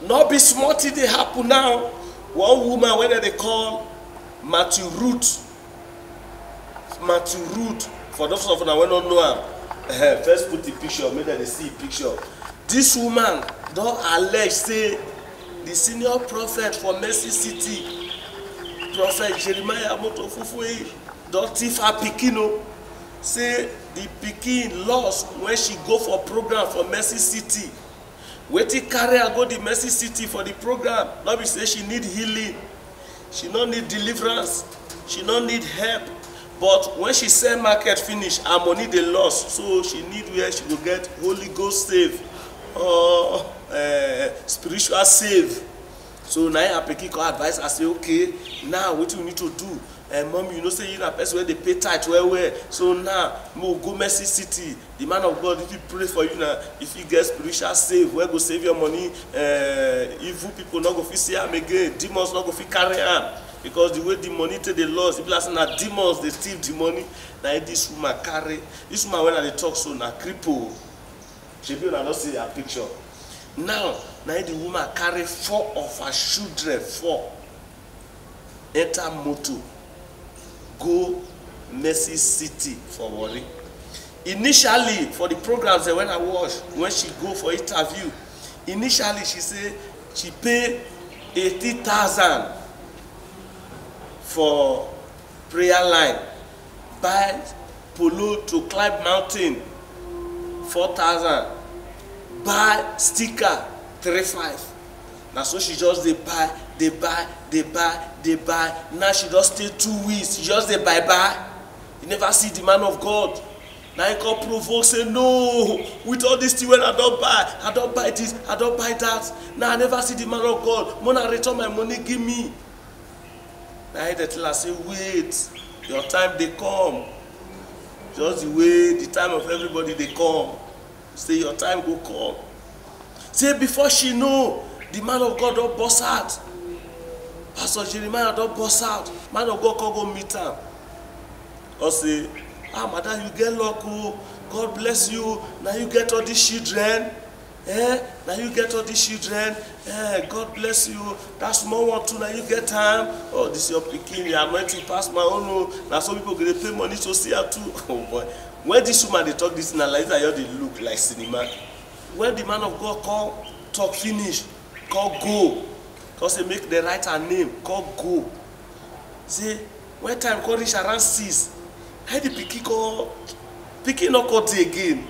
Not be smart thing they happen now. One woman when they call Matthew Root. For those of you that don't know her, first put the picture, make them see the picture. This woman don't allege say the senior prophet for Mercy City, Prophet Jeremiah Motofufue, don't thief her pikin. Say the pikin lost when she go for program for Mercy City. Wetin carry her go the Mercy City for the program? Not be say she need healing, she no need deliverance, she no need help. But when she sell market finish, her money dey lost, so she need where she go get Holy Ghost save or spiritual save. So now her pikin come advise her say, okay, now wetin we need to do? Mommy, you know say you na person wey dey pay tithe well. So now we go Mercy City. The man of God, if he pray for you now, if he get spiritual save, where go save your money? Evil people not go fit see am again. Demons not go fit carry am. Because the way the money take the loss, people are saying that demons they steal the money. Now this woman carry. This woman when they talk so na cripple. She be not see her picture. Now the woman carry 4 of her children, 4. Enter motor, go Mercy City for Warri. Initially, for the programs when I watch, when she go for interview, initially she say she pay 80,000 for prayer line, buy polo to climb mountain 4,000, buy sticker 3,500. Now so she just dey buy. Now she just stay 2 weeks. She just dey buy. You never see the man of God. Now he come provoke say no. With all this thing when I don't buy this, I don't buy that. Now I never see the man of God. Mona return my money, give me. Now they tell her say wait, your time they come. Just the way the time of everybody they come. Say your time go come. Say before she know, the man of God don't bust out. Pastor Jeremiah don't bust out. Man of God can go meet him. Or say, madam, you get luck. God bless you. Now you get all these children. Now you get all these children. God bless you. That small one too. Now you get time. Oh, this is your pikin. You anointing pass my own. Now some people get pay money to see her too. Oh boy. When this woman they talk this in a life, they look like cinema. When the man of God call talk finish, call go. Because they make the right her name, call go. See, when time call reach around 6, how the pikin not call day again.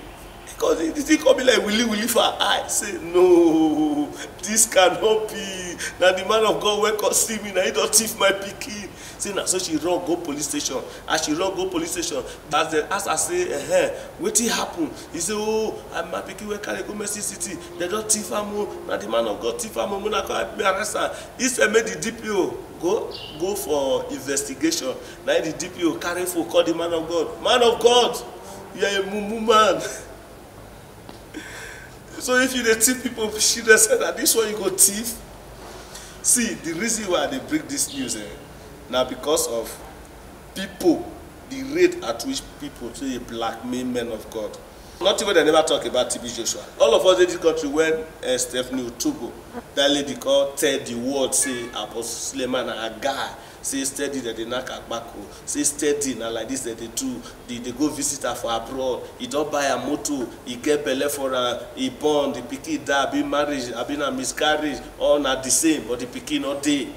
Because the thing come be like willy for her eye. Say, no, this cannot be. Now the man of God will come see me, now he don't thief my pikin. See, now so she run go police station. As she run go police station, as I say, what happen? He say, oh, my pikin will carry go Mercy City. They don't thief am. Now the man of God thief am. When I come arrest her, he said, make the DPO go for investigation. Now the DPO carry for call the man of God. Man of God, you are a mumu man. So if you dey thief people, she dey say that this one you go thief. See, the reason why they bring this news now because of people, the rate at which people say blackmail men of God. Not even they never talk about TB Joshua. All of us in this country when Stephanie Utubo, that lady called tell the world say Apostle Suleiman a guy. Say steady that they knock at back. Say steady now like this that they do. They go visit her for abroad. He don't buy a motor. He get belly for her. He born. The pikin die. Be marriage. I been a miscarriage. All not the same. But the pikin not there.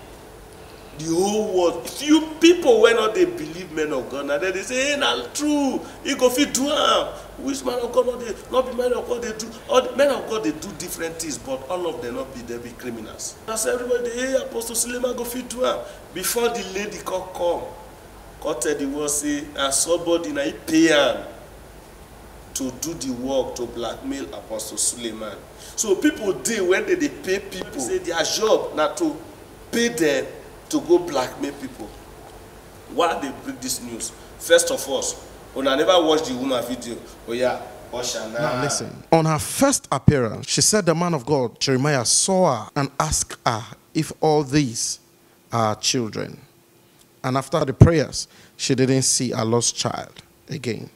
The whole world. Few people when not they believe men of God. Now they say, hey, not true. You go fit do am. Which man of God not be men of God they do. All the men of God they do different things, but all of them not be they be criminals. That's everybody. Hey, Apostle Suleiman go fit do am. Before the lady come tell the world say, and somebody now he pay him to do the work to blackmail Apostle Suleiman. So people do when they pay people, say their job now to pay them to go blackmail people. Why they bring this news? First of all, when I never watched the woman video, oh yeah, Oshana. Now listen, on her first appearance, she said the man of God, Jeremiah, saw her and asked her if all these are children. And after the prayers, she didn't see a lost child again.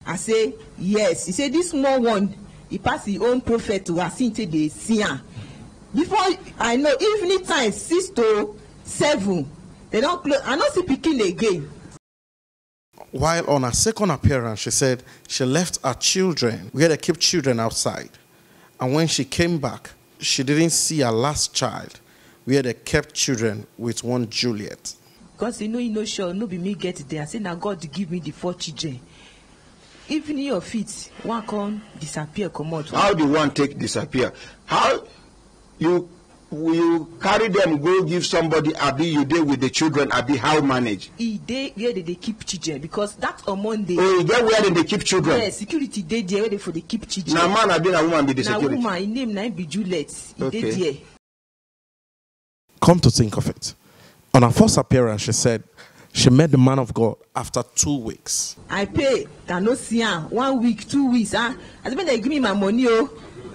I say, yes. He said, this small one, he passed his own prophet to her, since they see her. before I know, evening time 6 to 7 they don close. I no see pikin again. While on her second appearance, she said she left her children where they keep children outside. And when she came back, she didn't see her last child where they kept children with one Juliet. Because you know sure, no be me get there. I say now God give me the 4 children. Even your feet, one can disappear, come out. How do one take disappear? How you carry them go give somebody? Abi you dey with the children? Abi how manage? Dey where they keep children because that on Monday. Oh, you get where they keep children? Yes, security dey there where they for the keep children. Na man abi na woman be the security? Na woman, his name na be Juliet. Dey there. Come to think of it, on her first appearance, she said she met the man of God after 2 weeks. I pay, can no see him. 1 week, 2 weeks. As when they give me my money,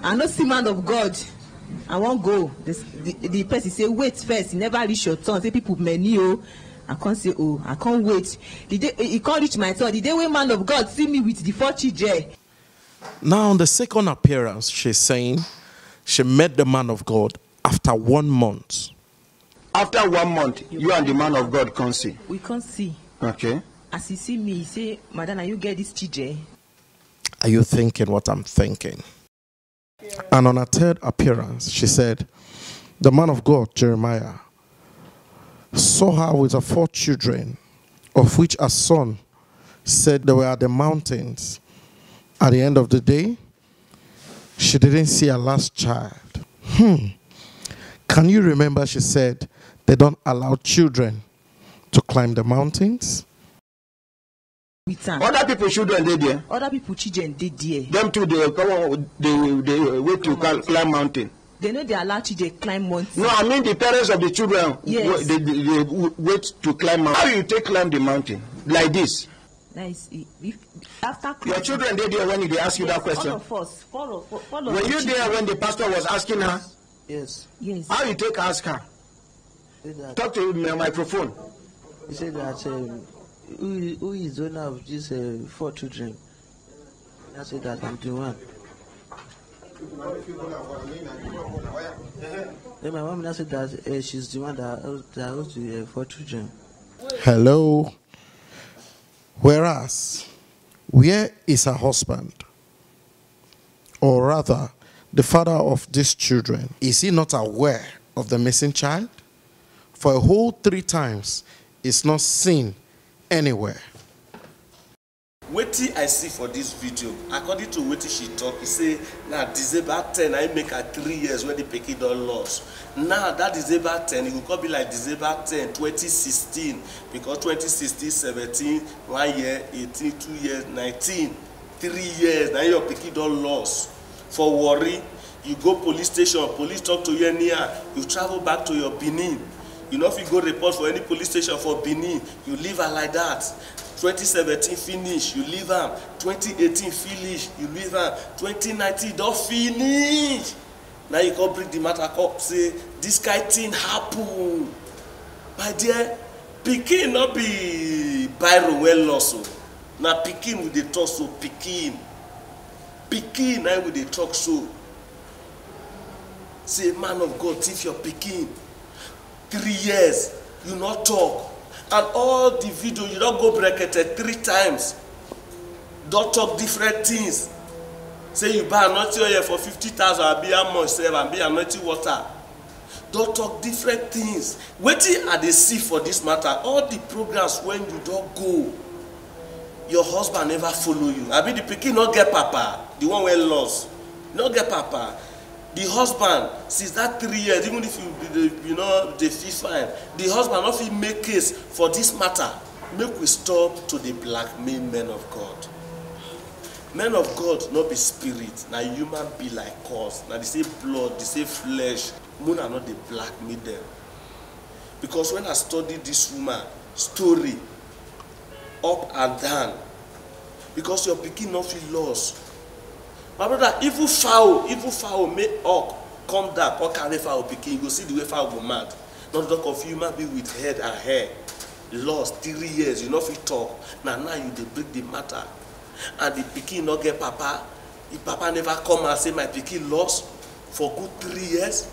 I no see man of God. I won't go. The person say, wait first. He never reach your turn. Say people many, I can't say, I can't wait. The day he can't reach my turn. The day when man of God see me with the 4 children. Now on the second appearance, she's saying she met the man of God after 1 month. After 1 month, you and the man of God can't see. We can't see. Okay. As he see me, he say, Madam, you get this children? Are you thinking what I'm thinking? And on her third appearance, she said, the man of God, Jeremiah, saw her with her 4 children, of which her son said they were at the mountains. At the end of the day, she didn't see her last child. Can you remember she said they don't allow children to climb the mountains? Other people children dey there. Other people children dey there. Them too, they wait to climb mountain. They know they allow children climb mountain. No, I mean the parents of the children. Yes. They wait to climb mountain. How you take climb the mountain like this? Nice. After your children dey there when they ask you that question. All of us. Follow. Were you there when the pastor was asking her? Yes. Yes. How you take ask her? Talk to the microphone. He said that who is the owner of these 4 children? I said that I'm the one. Then my mom said that she's the one that owns the 4 children. Hello. Whereas, where is her husband? Or rather, the father of these children? Is he not aware of the missing child? For a whole 3 times, it's not seen anywhere. Wetin I see for this video, according to wetin she talk, he say na December 10 I make her 3 years when the pikin don lost. Now that December 10, it will come be like December 10, 2016, because 2016, 17, 1 year, 18, 2 years, 19, 3 years. Now your pikin don lost. For worry, you go police station, police talk to you anyhow, you travel back to your Benin. You know, if you go report for any police station for Benin, you leave her like that. 2017 finish, you leave her. 2018 finish, you leave her. 2019 don't finish. Now you can bring the matter up, say this kind of thing happen. My dear, pikin not be Byron well lost. Now pikin with the talk so pikin. Pikin now with the talk so. Say man of God, thief your pikin. 3 years, you not talk. And all the video, you don't go bracketed 3 times. Don't talk different things. Say you buy anointing oil for 50,000, I be how much save and be anointing water. Don't talk different things. Waiting at the see for this matter. All the programs when you don't go, your husband never follow you. I mean the pikin not get papa, the one well lost. Not get papa. The husband, since that 3 years, even if you know they feel fine, the husband not fit make case for this matter. Make we stop to the blackmail men of God. Men of God not be spirit, now human be like us. Now they say blood, they say flesh. Moon are not the blackmail them. Because when I study this woman story up and down, because your pikin not feel lost. My brother, evil fowl make hawk come down or carry fowl pikin. You go see the way fowl go mad. Not talk of human being with head and hair. Lost 3 years, you know if you talk. Now you dey break the matter. And the pikin not get papa. If papa never come and say my pikin lost for good 3 years.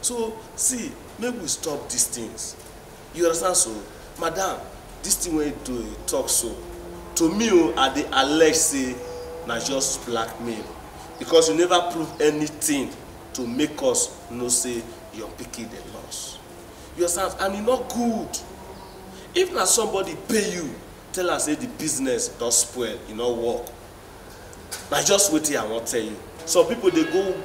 So see, maybe we stop these things. You understand? So madam, this thing wey you do, you talk so to me, I dey allege say na just blackmail, because you never prove anything to make us know say your pikin dey loss. You understand? And e not good. If na somebody pay you, tell us say the business don spoil, e no work. Na just wetin I wan tell you. Some people they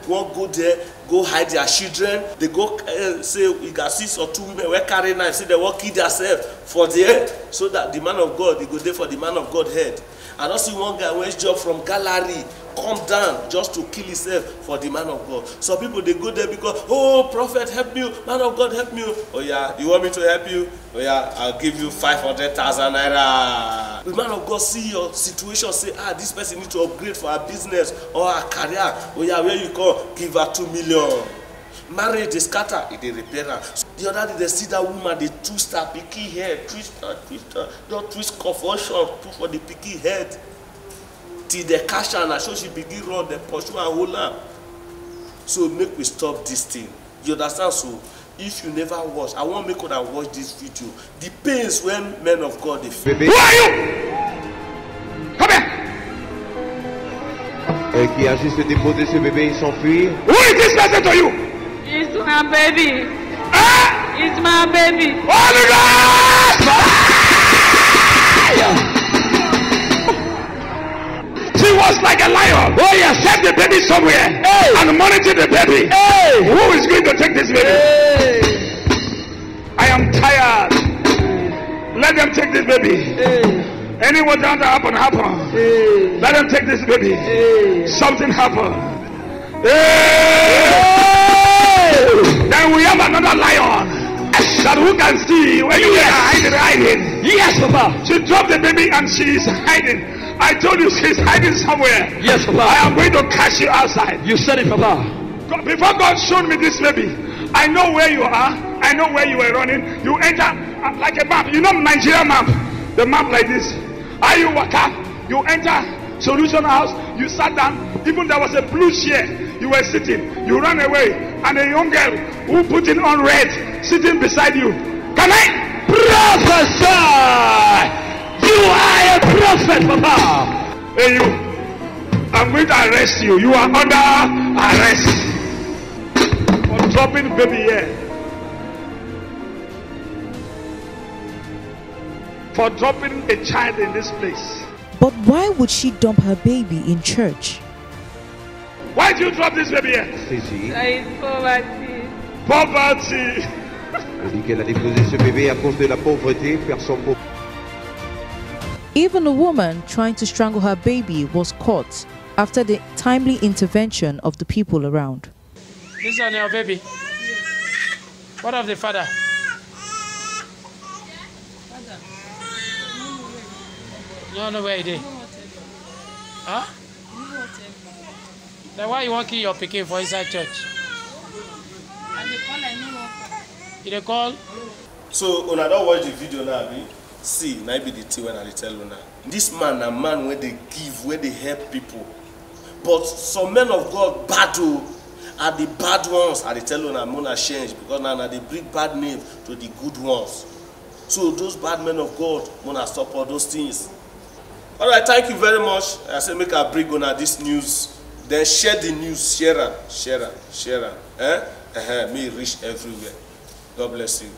won't go there, go hide their children. They go say you can see some two women wey carry knife, say they won't kill themselves for the head, so that the man of God, they go there for the man of God head. I don't see one guy went job from gallery come down just to kill himself for the man of God. Some people they go there because, oh, prophet help me, man of God help me. Oh yeah, you want me to help you? Oh yeah, I'll give you 500,000 naira. The man of God see your situation, say, this person need to upgrade for her business or her career. Oh yeah, where you come, give her 2 million. Marriage they scatter, they repair her. The other day they see that woman, they twist her picky head, twist her, don't twist confusion, put for the picky head. Till they catch her and so she begin run, they pursue and hold her. So make we stop this thing. You understand? So if you never watch, I want make una watch this video. The pains when men of God they feel. Who are you? Come here. Et qui a juste déposé ce bébé, il s'enfuit. Who is this person to you? It's my baby. Huh? It's my baby. Holy Ghost! She was like a lion. Oh yeah, set the baby somewhere and monitor the baby. Who is going to take this baby? I am tired. Let them take this baby. Anyone that happen. Let them take this baby. Something happened. Then we have another lion that who can see when you are hiding. Yes, Papa. She dropped the baby and she is hiding. I told you she's hiding somewhere. Yes, Papa. I am going to catch you outside. You said it, Papa. Before God showed me this baby, I know where you are. I know where you were running. You enter like a map. You know Nigeria map. The map like this. Are you waka? You enter Solution House. You sat down. Even there was a blue chair. You were sitting. You ran away. And a young girl who put it on red sitting beside you. Can I prophesy? You are a prophet, Papa. Hey, you. I'm going to arrest you. You are under arrest for dropping baby here. For dropping a child in this place. But why would she dump her baby in church? Why did you drop this baby here? It's poverty. Poverty. Elle dit qu'elle a déposé ce bébé à cause de la pauvreté, personne pauvre. Even a woman trying to strangle her baby was caught after the timely intervention of the people around. This is your baby. What of the father? You don't know where he is. Huh? Then why you want to kill your pikin for inside church? You dey call? So when I don't watch the video now, see, now be the thing when I tell you now. This man, a man where they give, where they help people. But some men of God battle are the bad ones. I tell you now, I'm gonna change because now they bring bad name to the good ones. So those bad men of God wanna stop all those things. All right, thank you very much. I say make a bring on this news. Then share the news, share it. May it reach everywhere. God bless you.